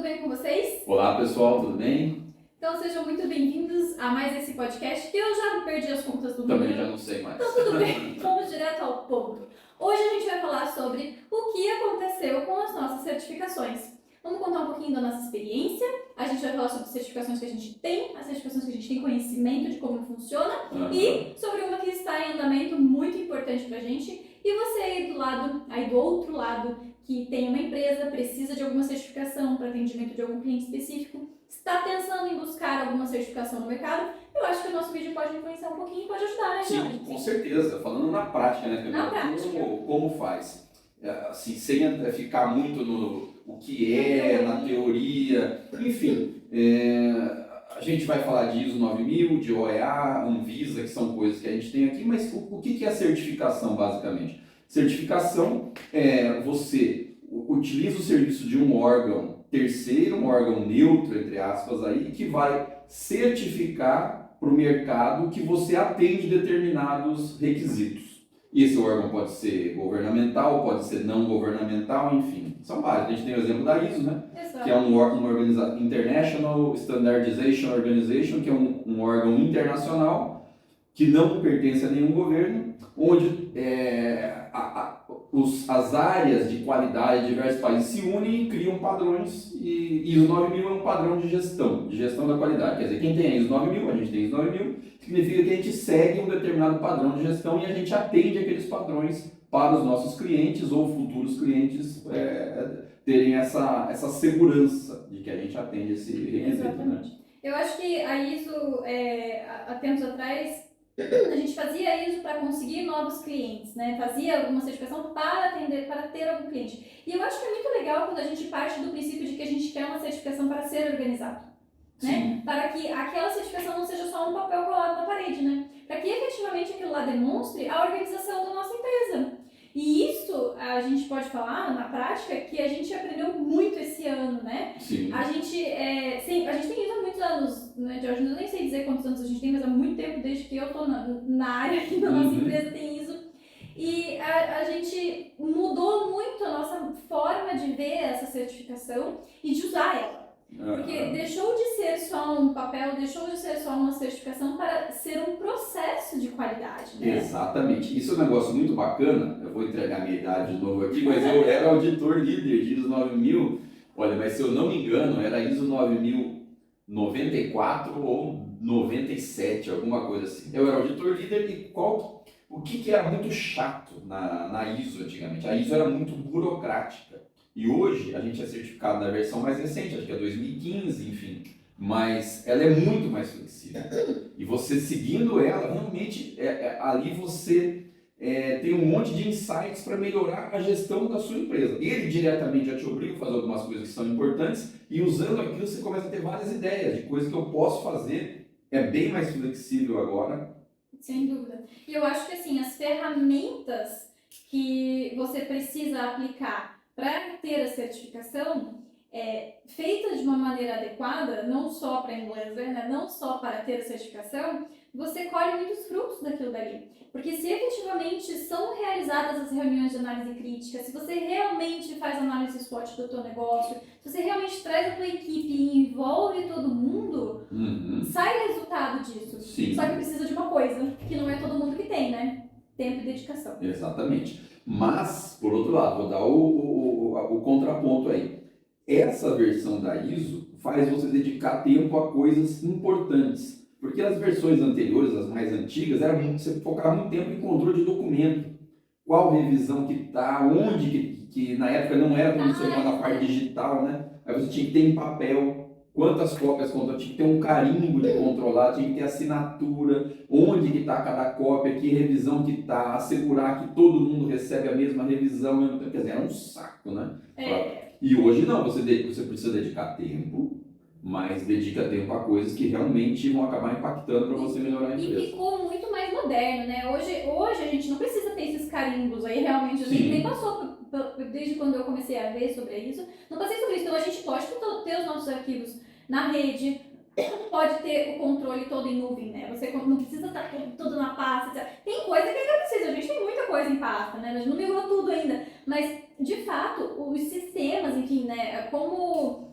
bem com vocês? Olá pessoal, tudo bem? Então sejam muito bem-vindos a mais esse podcast que eu já perdi as contas do Também número. já não sei mais. Então tudo bem, vamos direto ao ponto. Hoje a gente vai falar sobre o que aconteceu com as nossas certificações. Vamos contar um pouquinho da nossa experiência, a gente vai falar sobre certificações que a gente tem, as certificações que a gente tem conhecimento de como funciona e sobre uma que está em andamento muito importante pra gente. E você aí do outro lado, que tem uma empresa, precisa de alguma certificação para atendimento de algum cliente específico, está pensando em buscar alguma certificação no mercado, eu acho que o nosso vídeo pode influenciar um pouquinho e pode ajudar, né, Sim, Jorge? com certeza. Falando na prática, né, Camila? Na prática. Como faz? Assim, sem ficar muito no o que é, na teoria, enfim. A gente vai falar de ISO 9000, de OEA, Anvisa, que são coisas que a gente tem aqui, mas o que é certificação, basicamente? Certificação é você utiliza o serviço de um órgão terceiro, um órgão neutro, entre aspas, aí, que vai certificar para o mercado que você atende determinados requisitos. E esse órgão pode ser governamental, pode ser não governamental, enfim, são vários. A gente tem o exemplo da ISO, né? Exato. Que é uma organização, International Standardization Organization, que é um órgão internacional que não pertence a nenhum governo, onde as áreas de qualidade de diversos países se unem e criam padrões, e ISO 9000 é um padrão de gestão da qualidade. Quer dizer, quem tem a ISO 9000, a gente tem a ISO 9000, significa que a gente segue um determinado padrão de gestão e a gente atende aqueles padrões para os nossos clientes ou futuros clientes terem essa segurança de que a gente atende esse requisito. Exatamente. Né? Eu acho que a ISO, há tempos atrás, a gente fazia ISO para conseguir novos clientes, né? Fazia alguma certificação para ter algum cliente. E eu acho que é muito legal quando a gente parte do princípio de que a gente quer uma certificação para ser organizado, né? Para que aquela certificação não seja só um papel colado na parede, né? Para que efetivamente aquilo lá demonstre a organização da nossa empresa. E isso a gente pode falar na prática que a gente aprendeu muito esse ano, né? Sim. A gente tem ISO há muitos anos, né, Jorge? Eu nem sei dizer quantos anos a gente tem, mas há muito tempo, desde que eu estou na área aqui da nossa empresa, tem ISO. E a gente mudou muito a nossa forma de ver essa certificação e de usar ela. Porque deixou de ser só um papel, deixou de ser só uma certificação para ser um processo de qualidade, né? Exatamente. Isso é um negócio muito bacana. Eu vou entregar a minha idade de novo aqui, mas eu era auditor líder de ISO 9000. Olha, mas se eu não me engano, era ISO 9094 ou 97, alguma coisa assim. Eu era auditor líder e o que era muito chato na ISO antigamente? A ISO era muito burocrática. E hoje a gente é certificado na versão mais recente, acho que é 2015, enfim. Mas ela é muito mais flexível. E você seguindo ela, realmente ali você tem um monte de insights para melhorar a gestão da sua empresa. Ele diretamente já te obriga a fazer algumas coisas que são importantes e usando aquilo você começa a ter várias ideias de coisas que eu posso fazer. É bem mais flexível agora. Sem dúvida. E eu acho que assim, as ferramentas que você precisa aplicar para ter a certificação feita de uma maneira adequada, não só para inglês ver, né? Não só para ter a certificação, você colhe muitos frutos daquilo dali. Porque se efetivamente são realizadas as reuniões de análise crítica, se você realmente faz análise SWOT do teu negócio, se você realmente traz a tua equipe e envolve todo mundo, sai resultado disso. Sim. Só que precisa de uma coisa, que não é todo mundo que tem, né? Tempo e dedicação. Exatamente. Mas, por outro lado, vou dar o contraponto aí. Essa versão da ISO faz você dedicar tempo a coisas importantes. Porque as versões anteriores, as mais antigas, era você focava muito tempo em controle de documento. Qual revisão que está, onde que na época não era como você na parte digital, né? Aí você tinha que ter em papel. Quantas cópias controlar, tinha que ter um carimbo de controlar, tinha que ter assinatura, onde que está cada cópia, que revisão que está, assegurar que todo mundo recebe a mesma revisão, quer dizer, era um saco, né? E hoje não, você precisa dedicar tempo, mas dedica tempo a coisas que realmente vão acabar impactando para você melhorar a empresa. E ficou muito mais moderno, né? Hoje a gente não precisa ter esses carimbos aí, realmente, a gente nem passou desde quando eu comecei a ver sobre isso, não passei sobre isso, então a gente pode ter os nossos arquivos na rede, pode ter o controle todo em nuvem, né? Você não precisa estar tudo na pasta, tem coisa que ainda precisa, a gente tem muita coisa em pasta, né? A gente não migrou tudo ainda, mas de fato, os sistemas, enfim, né? Como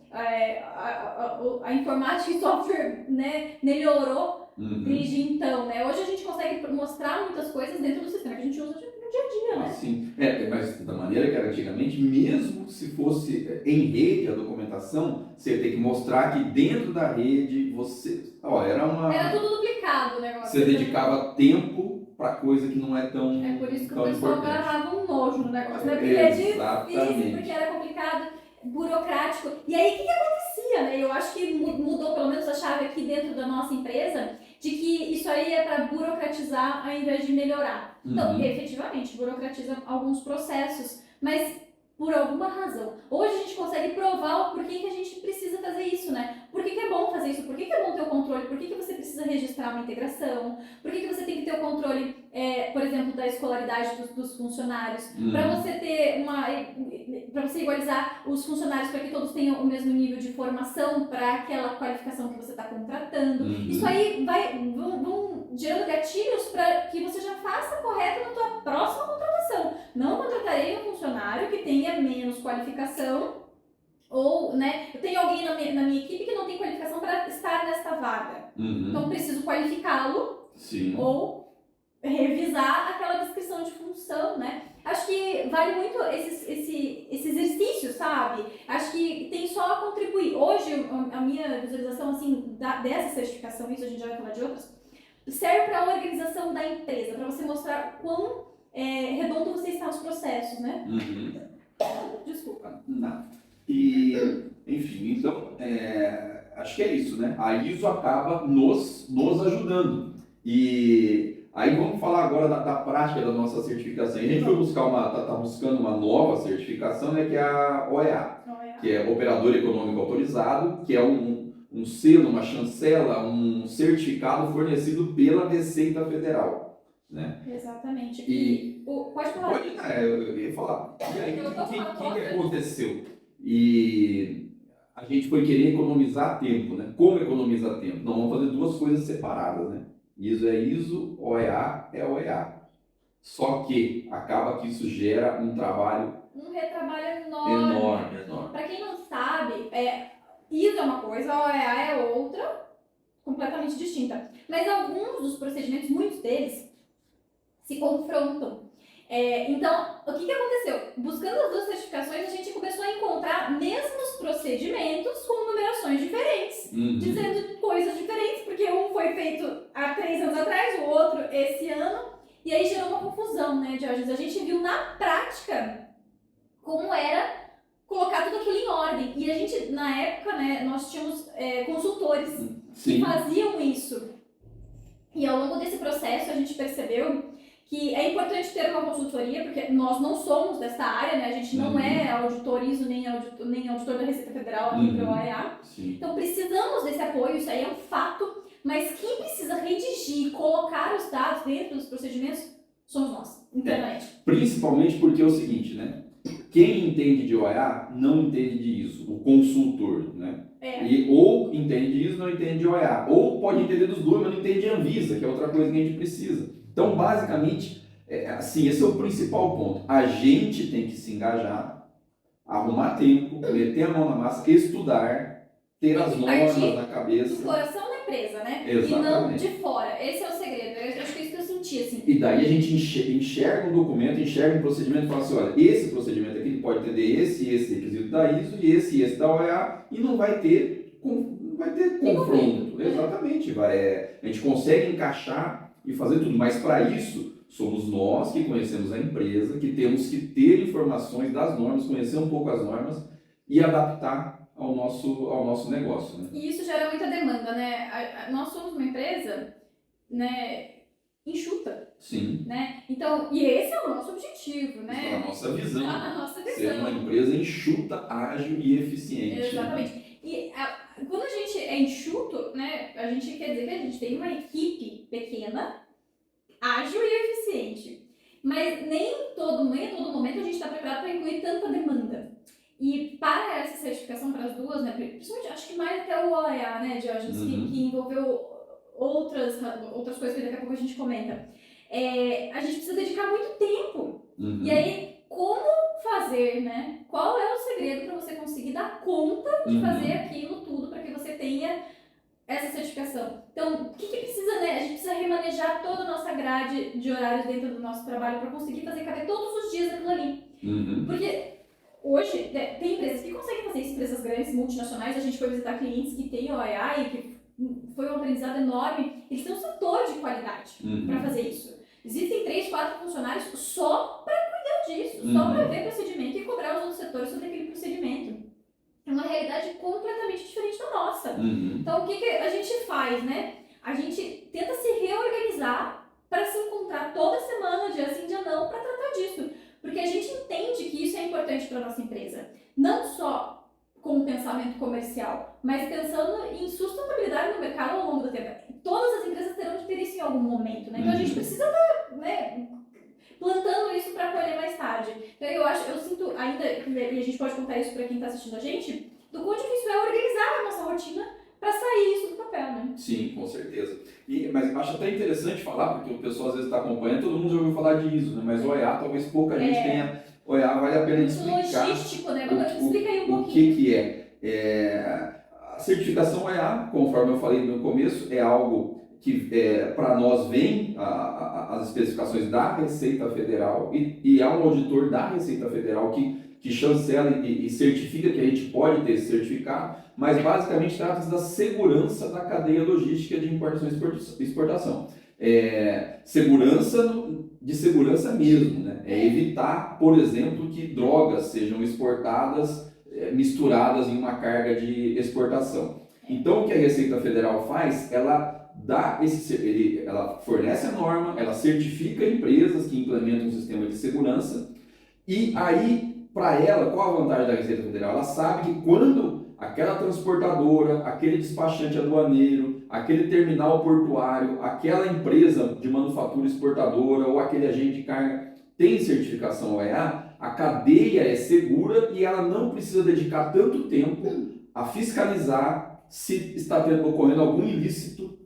a informática e software, né, melhorou desde então, né? Hoje a gente consegue mostrar muitas coisas dentro do sistema que a gente usa no dia a dia, né? Sim. Mas da maneira que era antigamente, mesmo se fosse em rede a documentação, você tem que mostrar que dentro da rede você. Era tudo duplicado o negócio. Você dedicava tempo para coisa que não é tão. É por isso que o tão pessoal importante. agarrava um nojo no negócio, né? Porque é Exatamente. difícil, porque era complicado, burocrático. E aí, o que acontecia, né? Eu acho que mudou pelo menos a chave aqui dentro da nossa empresa, de que isso aí é para burocratizar ao invés de melhorar. Então, efetivamente, burocratiza alguns processos, mas por alguma razão. Hoje a gente consegue provar o porquê que a gente precisa fazer isso, né? Por que é bom fazer isso? Por que é bom ter o controle? Por que você precisa registrar uma integração? Por que você tem que ter o controle, por exemplo, da escolaridade dos funcionários? Para você ter para você igualizar os funcionários para que todos tenham o mesmo nível de formação para aquela qualificação que você está contratando. Isso aí vão gerando gatilhos para que você já faça correto na tua próxima contratação. Não contratarei um funcionário que tenha menos qualificação ou, né, eu tenho alguém na minha equipe que não tem qualificação para estar nesta vaga. Então preciso qualificá-lo ou revisar aquela descrição de função, né? Acho que vale muito esse exercício, sabe? Acho que tem só a contribuir. Hoje, a minha visualização, assim, dessa certificação, isso a gente já vai falar de outras, serve para a organização da empresa, para você mostrar quão redondo você está nos processos, né? Desculpa. Não. E, enfim, então, acho que é isso, né? A ISO acaba nos ajudando. E aí vamos falar agora da prática da nossa certificação. A gente foi buscar tá buscando uma nova certificação, né, que é a OEA, que é Operador Econômico Autorizado, que é um selo, uma chancela, um certificado fornecido pela Receita Federal, né? Exatamente. Pode falar. Eu ia falar. E aí, o que aconteceu? E a gente foi querer economizar tempo, né? Como economizar tempo? Não, vamos fazer duas coisas separadas, né? ISO é ISO, OEA é OEA. Só que acaba que isso gera um trabalho... Um retrabalho enorme. Para quem não sabe, ISO é uma coisa, a OEA é outra, completamente distinta. Mas alguns dos procedimentos, muitos deles, se confrontam. Então, o que aconteceu? Buscando as duas certificações, a gente começou a encontrar mesmos procedimentos com numerações diferentes, dizendo coisas diferentes, porque um foi feito há 3 anos atrás, o outro esse ano, e aí gerou uma confusão, né, Diógenes? A gente viu na prática como era colocar tudo aquilo em ordem. E a gente, na época, né, nós tínhamos consultores que faziam isso. E ao longo desse processo a gente percebeu que é importante ter uma consultoria, porque nós não somos dessa área, né? A gente não é auditor ISO, nem auditor da Receita Federal aqui pela OEA. Então precisamos desse apoio, isso aí é um fato, mas quem precisa redigir, colocar os dados dentro dos procedimentos, somos nós, internamente. Principalmente porque é o seguinte, né? Quem entende de OEA não entende de ISO, o consultor, né? Ou entende de ISO, não entende de OEA. Ou pode entender dos dois, mas não entende de Anvisa, que é outra coisa que a gente precisa. Então, basicamente, assim, esse é o principal ponto. A gente tem que se engajar, arrumar tempo, meter a mão na massa, estudar, ter as normas na cabeça. Do coração da empresa, né? Exatamente. E não de fora. Esse é o segredo. Eu acho que é isso que eu senti, assim. E daí a gente enxerga um documento, enxerga um procedimento e fala assim, olha, esse procedimento aqui ele pode atender esse requisito da ISO e esse da OEA e não vai ter confronto. Exatamente. A gente consegue encaixar e fazer tudo, mas para isso somos nós que conhecemos a empresa, que temos que ter informações das normas, conhecer um pouco as normas e adaptar ao nosso negócio, né? E isso gera muita demanda, né? Nós somos uma empresa, né, enxuta. Sim. Né? Então, e esse é o nosso objetivo, né? A nossa visão. A nossa visão. Ser uma empresa enxuta, ágil e eficiente. Exatamente. Né? E quando a gente é enxuto, né, a gente quer dizer que a gente tem uma equipe pequena, ágil e eficiente. Mas nem a todo momento a gente está preparado para incluir tanta demanda. E para essa certificação, para as duas, né, principalmente, acho que mais até o OEA, né, Diógenes, que envolveu outras coisas que daqui a pouco a gente comenta. A gente precisa dedicar muito tempo. E aí, como fazer, né? Qual é o segredo para você conseguir dar conta de fazer aquilo tudo para que tenha essa certificação. Então, o que precisa, né? A gente precisa remanejar toda a nossa grade de horários dentro do nosso trabalho para conseguir fazer caber todos os dias aquilo ali. Porque hoje, né, tem empresas que conseguem fazer isso, empresas grandes, multinacionais. A gente foi visitar clientes que têm OEA e que foi um aprendizado enorme. Eles têm um setor de qualidade para fazer isso. Existem 3, 4 funcionários só para cuidar disso, só para ver procedimento e cobrar os outros setores sobre aquele procedimento. É uma realidade completamente diferente da nossa. Então, o que a gente faz, né? A gente tenta se reorganizar para se encontrar toda semana, dia sim, dia não, para tratar disso. Porque a gente entende que isso é importante para a nossa empresa. Não só com o pensamento comercial, mas pensando em sustentabilidade no mercado ao longo do tempo. Todas as empresas terão de ter isso em algum momento, né? Então, a gente precisa estar, né, plantando isso para colher mais tarde. Então eu sinto ainda, e a gente pode contar isso para quem está assistindo a gente, do quão difícil é organizar a nossa rotina para sair isso do papel, né? Sim, com certeza. Mas eu acho até interessante falar, porque o pessoal às vezes está acompanhando, todo mundo já ouviu falar de ISO, né? Mas OEA talvez pouca gente tenha. OEA vale a pena explicar. Logístico, né? Explica aí um pouquinho. O que é. A certificação OEA, conforme eu falei no começo, é algo que para nós vem as especificações da Receita Federal e há um auditor da Receita Federal que chancela e certifica que a gente pode ter esse certificado, mas basicamente trata-se da segurança da cadeia logística de importação e exportação. Segurança mesmo, né? É evitar, por exemplo, que drogas sejam exportadas misturadas em uma carga de exportação. Então, o que a Receita Federal faz, ela fornece a norma, ela certifica empresas que implementam um sistema de segurança e aí, para ela, qual a vantagem da Receita Federal? Ela sabe que quando aquela transportadora, aquele despachante aduaneiro, aquele terminal portuário, aquela empresa de manufatura exportadora ou aquele agente de carga tem certificação OEA, a cadeia é segura e ela não precisa dedicar tanto tempo a fiscalizar se está ocorrendo algum ilícito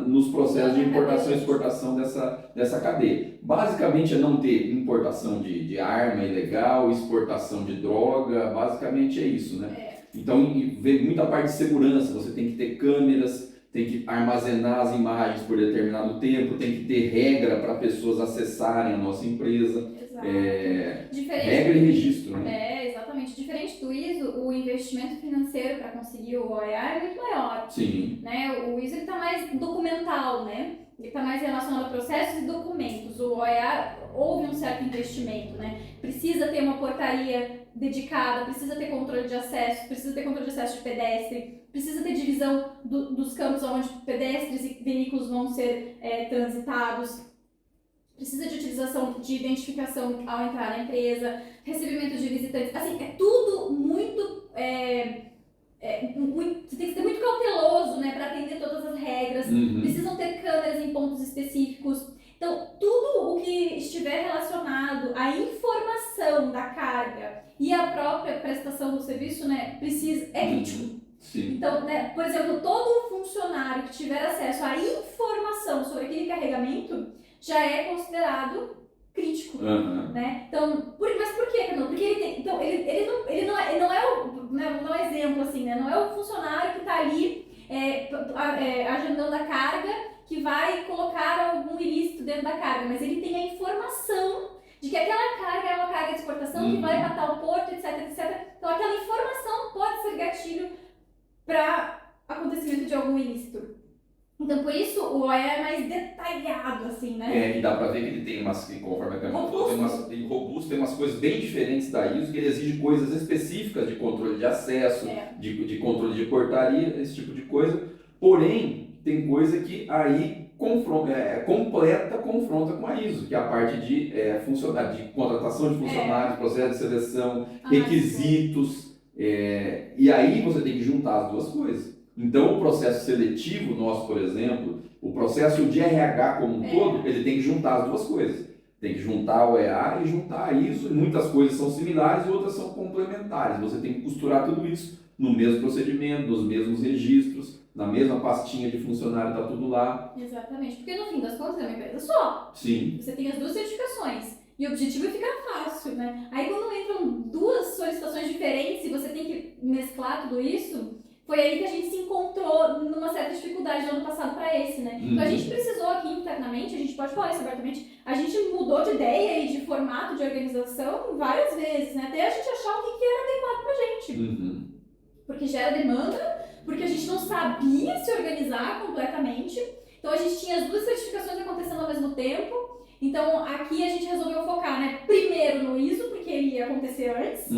nos processos de importação e exportação dessa cadeia. Basicamente é não ter importação de arma ilegal, exportação de droga, basicamente é isso, né? Então, vem muita parte de segurança, você tem que ter câmeras, tem que armazenar as imagens por determinado tempo, tem que ter regra para pessoas acessarem a nossa empresa. Regra e registro, né? Exatamente. Diferente do ISO, o investimento financeiro para conseguir o OEA é muito maior. Sim. Né? O ISO está mais documental, né? Ele está mais relacionado a processos e documentos. O OEA houve um certo investimento, né? Precisa ter uma portaria dedicada, precisa ter controle de acesso, precisa ter controle de acesso de pedestre, precisa ter divisão dos campos onde pedestres e veículos vão ser transitados. Precisa de utilização de identificação ao entrar na empresa, recebimento de visitantes. Assim, é tudo muito... você tem que ser muito cauteloso, né, para atender todas as regras. Precisam ter câmeras em pontos específicos. Então, tudo o que estiver relacionado à informação da carga e à própria prestação do serviço, né, é crítico. Sim. Então, né, por exemplo, todo funcionário que tiver acesso à informação sobre aquele carregamento já é considerado crítico, né? Então, mas por quê, não? Porque ele tem, então ele não é exemplo assim, né? Não é o funcionário que está ali agendando a carga que vai colocar algum ilícito dentro da carga, mas ele tem a informação de que aquela carga é uma carga de exportação que vai para tal porto, etc, etc. Então, aquela informação pode ser gatilho para acontecimento de algum ilícito. Então, por isso, o OEA é mais detalhado, assim, né? E dá pra ver que ele tem conforme a Camila falou, tem robusto, tem umas coisas bem diferentes da ISO, que ele exige coisas específicas de controle de acesso, de controle de portaria, esse tipo de coisa. Porém, tem coisa que aí confronta com a ISO, que é a parte de contratação de funcionários, processo de seleção, requisitos. E aí você tem que juntar as duas coisas. Então, o processo seletivo nosso, por exemplo, o processo de RH como um todo, ele tem que juntar as duas coisas. Tem que juntar o EA e juntar a ISO. Muitas coisas são similares e outras são complementares. Você tem que costurar tudo isso no mesmo procedimento, nos mesmos registros, na mesma pastinha de funcionário, está tudo lá. Exatamente, porque no fim das contas é uma empresa só. Sim. Você tem as duas certificações. E o objetivo é ficar fácil, né? Aí quando entram duas solicitações diferentes e você tem que mesclar tudo isso, foi aí que a gente se encontrou numa certa dificuldade no ano passado para esse, né? Então a gente precisou aqui internamente, a gente pode falar isso abertamente, a gente mudou de ideia e de formato de organização várias vezes, né? Até a gente achar o que era adequado pra gente. Porque gera demanda, porque a gente não sabia se organizar completamente. Então a gente tinha as duas certificações acontecendo ao mesmo tempo. Então aqui a gente resolveu focar, né? Primeiro no ISO, porque ele ia acontecer antes.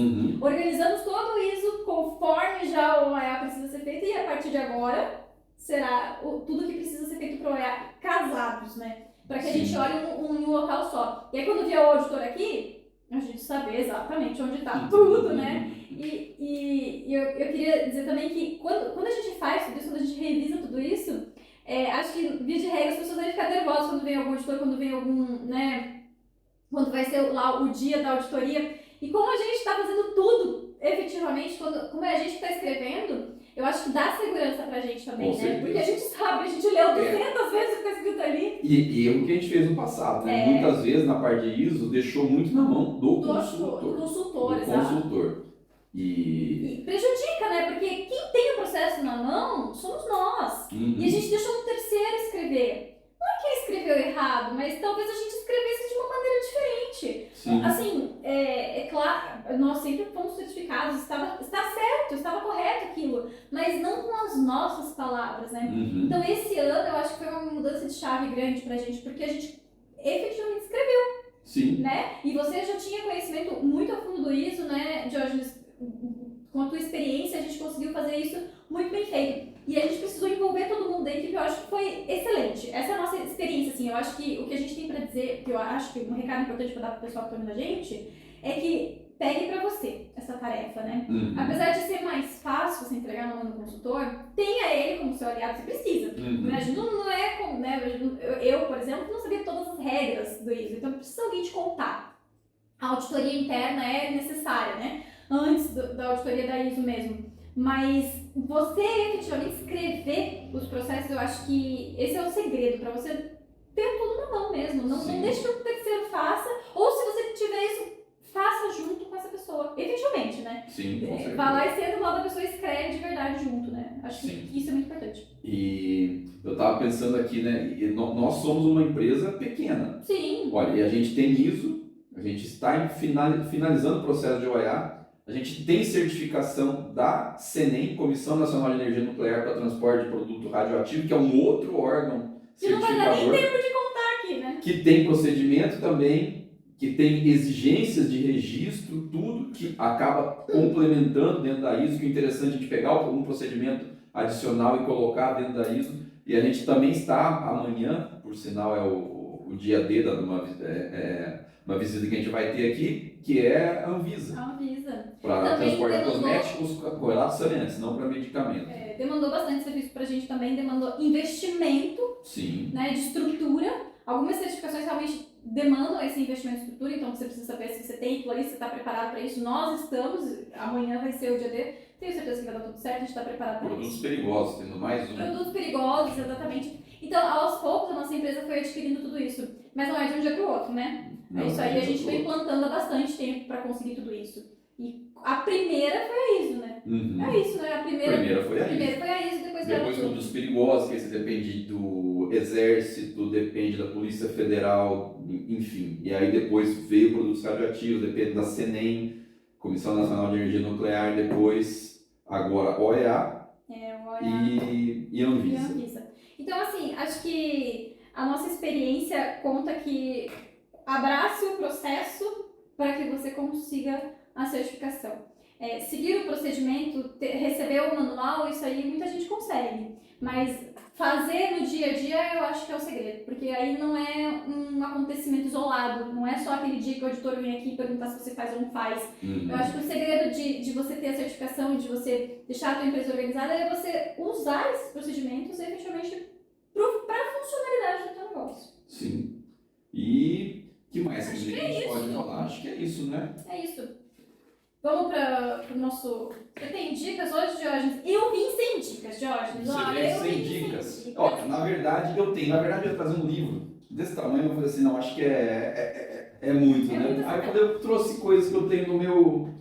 Organizamos todo o ISO conforme já o OEA precisa ser feito. E a partir de agora será tudo que precisa ser feito para o OEA casados, né? Para que a gente olhe em um local só. E aí quando vier o auditor aqui, a gente saber exatamente onde está tudo, né? E eu queria dizer também que quando a gente faz tudo isso, quando a gente revisa tudo isso, acho que, via de regra, as pessoas devem ficar nervosas quando vem algum auditor, quando vem algum, né, quando vai ser lá o dia da auditoria. E como a gente está fazendo tudo, efetivamente, como é a gente que está escrevendo, eu acho que dá segurança pra gente também, né? Porque a gente sabe, a gente leu 200 vezes o que está escrito ali. E o que a gente fez no passado, né? Muitas vezes, na parte de ISO, deixou muito na mão do consultor. E prejudica, né? Porque quem tem o processo na mão somos nós. E a gente deixou um terceiro escrever. Não é que ele escreveu errado, mas talvez a gente escrevesse de uma maneira diferente. Assim, é claro, nós sempre fomos certificados, está certo, estava correto aquilo, mas não com as nossas palavras, né? Então esse ano eu acho que foi uma mudança de chave grande pra gente, porque a gente efetivamente escreveu. Né? E você já tinha conhecimento muito a fundo do ISO, né, Diógenes? Com a tua experiência, a gente conseguiu fazer isso muito bem feito. E a gente precisou envolver todo mundo da equipe, eu acho que foi excelente. Essa é a nossa experiência, assim. Eu acho que o que a gente tem pra dizer, que eu acho que um recado importante pra dar pro pessoal que tá ouvindo a gente, é que pegue pra você essa tarefa, né? Apesar de ser mais fácil você entregar na mão do consultor, tenha ele como seu aliado, você precisa. A gente não é como, né? Eu, por exemplo, não sabia todas as regras do ISO, então precisa alguém te contar. A auditoria interna é necessária, né? Antes da auditoria da ISO mesmo. Mas você efetivamente escrever os processos, eu acho que esse é o segredo para você ter tudo na mão mesmo. Não deixe que o terceiro faça, ou se você tiver isso, faça junto com essa pessoa. Efetivamente, né? Vai lá e senta do lado da pessoa e escreve de verdade junto, né? Acho que isso é muito importante. E eu tava pensando aqui, né? Nós somos uma empresa pequena. Olha, e a gente tem ISO, a gente está finalizando o processo de OEA. A gente tem certificação da CENEM, Comissão Nacional de Energia Nuclear para Transporte de Produto Radioativo, que é um outro órgão certificador. E não vai dar nem tempo de contar aqui, né? Que tem procedimento também, que tem exigências de registro, tudo que acaba complementando dentro da ISO, que é interessante a gente pegar algum procedimento adicional e colocar dentro da ISO. E a gente também está amanhã, por sinal é o dia D da uma visita que a gente vai ter aqui, que é a Anvisa. Para transporte de cosméticos correlatos saneantes, não para medicamentos. Demandou bastante serviço para a gente também, demandou investimento, né, de estrutura. Algumas certificações realmente demandam esse investimento de estrutura, então você precisa saber se você tem aquilo ali, se você está preparado para isso. Nós estamos, amanhã vai ser o dia D, tenho certeza que vai dar tudo certo, a gente está preparado para isso. Produtos perigosos, tendo mais um. Produtos perigosos, exatamente. Então, aos poucos, a nossa empresa foi adquirindo tudo isso, mas não é de um dia para o outro, né? Isso aí a gente vem plantando há bastante tempo para conseguir tudo isso. E a primeira foi a ISO, né? É isso, né? A primeira foi a ISO, depois produtos perigosos, que aí você depende do Exército, depende da Polícia Federal, enfim. E aí depois veio produtos radioativos, depende da CENEM, Comissão Nacional de Energia Nuclear, depois agora OEA, e Anvisa. Então, assim, acho que a nossa experiência conta que abrace o processo para que você consiga a certificação. Seguir o procedimento, receber o manual, isso aí muita gente consegue. Mas fazer no dia a dia eu acho que é o segredo, porque aí não é um acontecimento isolado, não é só aquele dia que o auditor vem aqui perguntar se você faz ou não faz. Eu acho que o segredo de você ter a certificação e de você deixar a tua empresa organizada é você usar esses procedimentos efetivamente para a funcionalidade do teu negócio. Sim. E que mais que a gente pode falar? Acho que é isso, né? É isso. Vamos para o nosso... Você tem dicas hoje, Diógenes? Eu vim sem dicas, Diógenes. Você veio sem dicas? Ó, na verdade, eu tenho. Na verdade, eu ia trazer um livro desse tamanho. Eu falei assim, não, acho que é muito, né? Aí quando eu trouxe coisas que eu tenho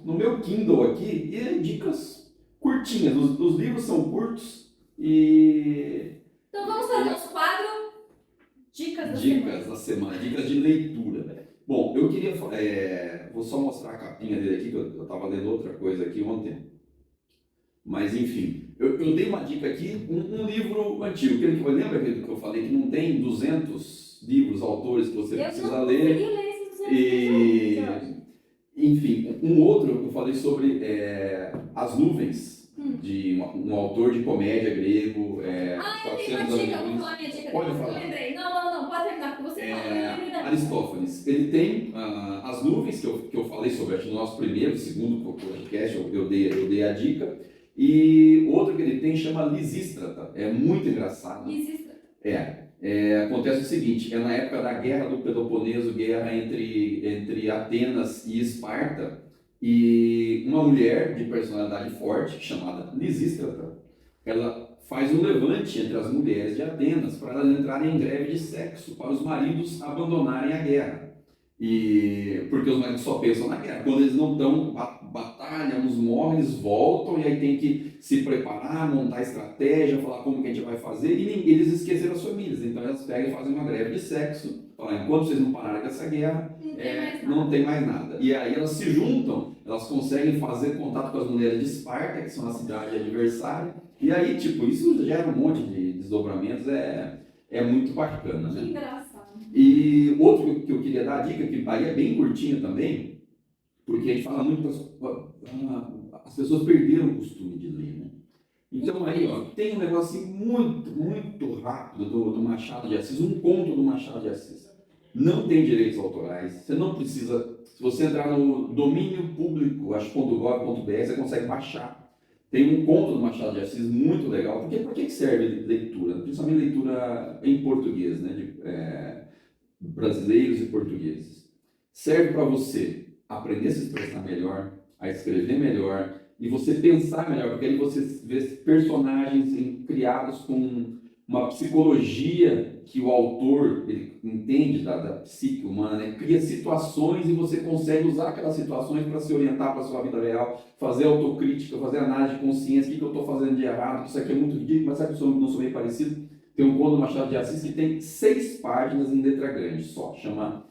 no meu Kindle aqui, e dicas curtinhas. Os livros são curtos e Então vamos para o nosso quadro Dicas da Semana. dicas da semana, dicas de leitura. Bom, eu queria, vou só mostrar a capinha dele aqui, que eu estava lendo outra coisa aqui ontem. Mas enfim, eu dei uma dica aqui, um livro antigo. Lembra que eu falei que não tem 200 livros, autores que você precisa ler? Eu não consegui ler esses 200 E, livros. enfim, um outro eu falei sobre As Nuvens, de um autor de comédia grego. Eu tenho uma dica, vou falar minha dica. Pode depois, falar. Eu lembrei. Não, pode terminar, porque você falou, eu lembrei da Aristófanes. Ele tem As Nuvens, que eu falei sobre, acho que no nosso primeiro, segundo podcast, eu dei a dica. E outro que ele tem chama Lisístrata. É muito engraçado. Lisístrata. Acontece o seguinte, na época da Guerra do Peloponeso, guerra entre Atenas e Esparta, e uma mulher de personalidade forte, chamada Lisístrata, ela faz um levante entre as mulheres de Atenas para elas entrarem em greve de sexo, para os maridos abandonarem a guerra. Porque os maridos só pensam na guerra. Quando eles não estão, batalham, uns morrem, eles voltam, e aí tem que se preparar, montar estratégia, falar como que a gente vai fazer, e eles esqueceram as famílias. Então elas pegam e fazem uma greve de sexo, falam, enquanto vocês não pararem com essa guerra, não tem mais nada. E aí elas se juntam, elas conseguem fazer contato com as mulheres de Esparta, que são a cidade adversária, e aí, tipo, isso gera um monte de desdobramentos, é muito bacana, né? Que engraçado. E outro que eu queria dar a dica, que aí é bem curtinho também, porque a gente fala muito as pessoas perderam o costume de ler, né? Então aí, tem um negocinho muito, muito rápido do Machado de Assis, um conto do Machado de Assis. Não tem direitos autorais, você não precisa, se você entrar no domínio público, acho.gov.br, você consegue baixar. Tem um conto do Machado de Assis muito legal, porque por que serve leitura? Principalmente leitura em português, né? Brasileiros e portugueses. Serve para você aprender a se expressar melhor, a escrever melhor e você pensar melhor, porque aí você vê personagens criados com uma psicologia que o autor ele entende da psique humana, né? Cria situações e você consegue usar aquelas situações para se orientar para a sua vida real, fazer autocrítica, fazer análise de consciência, o que eu estou fazendo de errado, que isso aqui é muito ridículo, mas sabe que eu não sou meio parecido? Tem um conto do Machado de Assis que tem 6 páginas em letra grande só, chama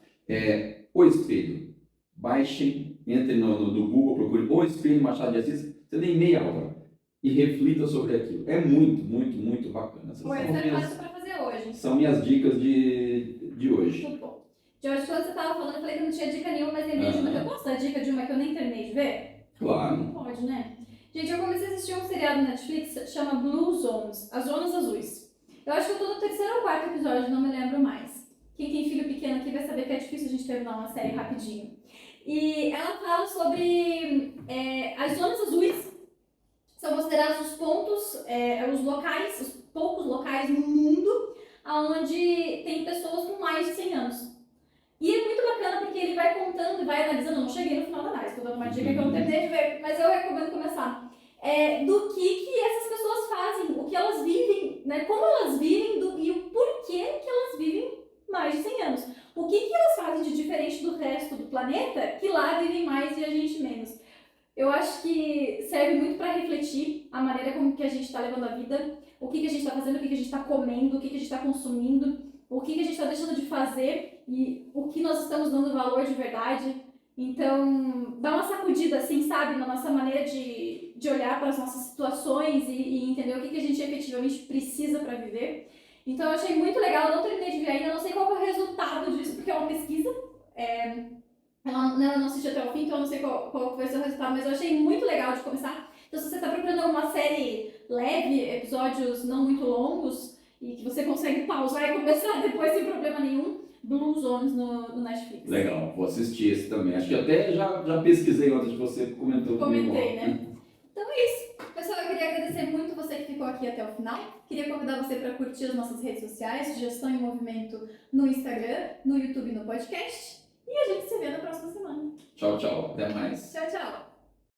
O Espelho. Baixem, entrem no Google, procurem O Espelho Machado de Assis, você tem meia hora e reflita sobre aquilo. É muito, muito, muito bacana. Essa é fácil para fazer hoje. São minhas dicas de hoje. Muito bom. De hoje, quando você estava falando, eu falei que não tinha dica nenhuma, mas lembrei de uma que eu posso dar dica de uma que eu nem terminei de ver? Claro. Não pode, né? Gente, eu comecei a assistir um seriado na Netflix, chama Blue Zones, As Zonas Azuis. Eu acho que eu tô no 3º ou 4º episódio, não me lembro mais. Quem tem filho pequeno aqui vai saber que é difícil a gente terminar uma série rapidinho. E ela fala sobre as zonas azuis, são considerados os pontos, os locais, os poucos locais no mundo onde tem pessoas com mais de 100 anos. E é muito bacana porque ele vai contando e vai analisando, eu não cheguei no final da análise, estou dando uma dica que eu não terminei de ver, mas eu recomendo começar. Do que essas pessoas fazem, o que elas vivem, né, como elas vivem e o porquê que elas vivem mais de 100 anos. O que elas fazem de diferente do resto do planeta que lá vivem mais e a gente menos. Eu acho que serve muito para refletir a maneira como que a gente está levando a vida, o que a gente está fazendo, o que a gente está comendo, o que a gente está consumindo, o que a gente está deixando de fazer e o que nós estamos dando valor de verdade. Então, dá uma sacudida, assim, sabe, na nossa maneira de olhar para as nossas situações e entender o que a gente efetivamente precisa para viver. Então, eu achei muito legal, eu não terminei de ver ainda, não sei qual é o resultado disso, porque é uma pesquisa. Eu não assisti até o fim, então eu não sei qual vai ser o resultado, mas eu achei muito legal de começar. Então, se você está procurando uma série leve, episódios não muito longos, e que você consegue pausar e começar depois sem problema nenhum, Blue Zones no Netflix. Legal, vou assistir esse também. Acho que até já pesquisei antes de você comentou comigo. Comentei, né? Então é isso. Pessoal, eu queria agradecer muito você que ficou aqui até o final. Queria convidar você para curtir as nossas redes sociais, Gestão em Movimento no Instagram, no YouTube e no podcast. E a gente se vê na próxima semana. Tchau, tchau. Até mais. Tchau, tchau.